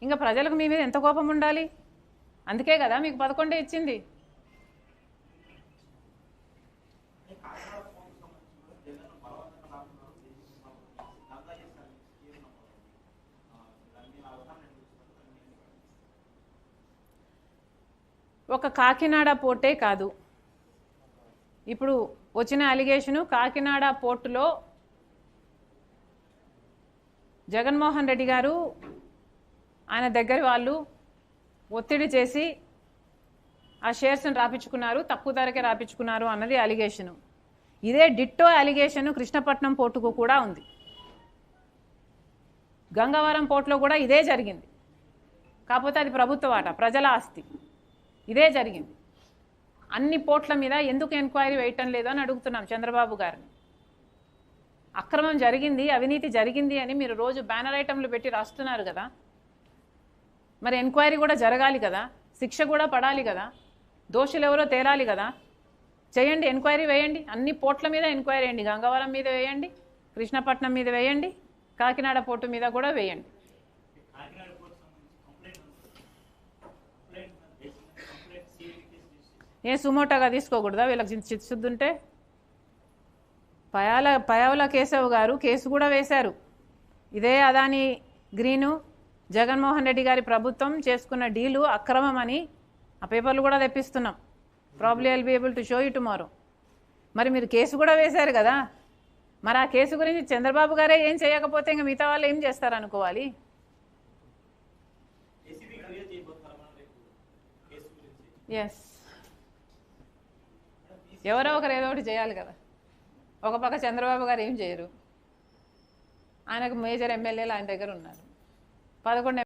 ఇంకా ప్రజలకు మీ మీద ఎంత కోపం ఉండాలి? అందుకే కదా మీకు 11 ఇచ్చింది. ఒక కాకినాడ పోర్టే కాదు, ఇప్పుడు వచ్చిన అలిగేషను కాకినాడ పోర్టులో జగన్మోహన్ రెడ్డి గారు ఆయన దగ్గర వాళ్ళు ఒత్తిడి చేసి ఆ షేర్స్ని రాపించుకున్నారు, తక్కువ ధరకే రాపించుకున్నారు అన్నది అలిగేషను. ఇదే డిట్టో అలిగేషను కృష్ణపట్నం పోర్టుకు కూడా ఉంది. గంగవరం పోర్టులో కూడా ఇదే జరిగింది. కాకపోతే అది ప్రభుత్వ వాటా, ప్రజల ఆస్తి. ఇదే జరిగింది. అన్ని పోర్ట్ల మీద ఎందుకు ఎంక్వైరీ వేయటం లేదు అని అడుగుతున్నాం చంద్రబాబు గారిని. అక్రమం జరిగింది, అవినీతి జరిగింది అని మీరు రోజు బ్యానర్ ఐటంలు పెట్టి రాస్తున్నారు కదా, మరి ఎంక్వైరీ కూడా జరగాలి కదా, శిక్ష కూడా పడాలి కదా, దోషులు ఎవరో తేలాలి కదా. చేయండి, ఎంక్వైరీ వేయండి. అన్ని పోర్ట్ల మీద ఎంక్వైరీ వేయండి. గంగవరం మీద వేయండి, కృష్ణపట్నం మీద వేయండి, కాకినాడ పోర్టు మీద కూడా వేయండి. ఏ సుమోటోగా తీసుకోకూడదా వీళ్ళకి చిత్శుద్ధి ఉంటే? పయావుల కేశవ్ గారు కేసు కూడా వేశారు. ఇదే అదాని గ్రీను జగన్మోహన్ రెడ్డి గారి ప్రభుత్వం చేసుకున్న డీలు అక్రమం అని ఆ పేపర్లు కూడా తెప్పిస్తున్నాం. Probably I'll be able to show you tomorrow. మరి మీరు కేసు కూడా వేశారు కదా, మరి ఆ కేసు గురించి చంద్రబాబు గారే ఏం చేయకపోతే ఇంకా మిగతా వాళ్ళు ఏం చేస్తారు అనుకోవాలి? ఎస్, ఎవరో ఒకరు ఏదో ఒకటి చేయాలి కదా. ఒక పక్క చంద్రబాబు గారు ఏం చేయరు, ఆయనకు మేజర్ ఎమ్మెల్యేలు ఆయన దగ్గర ఉన్నారు. 11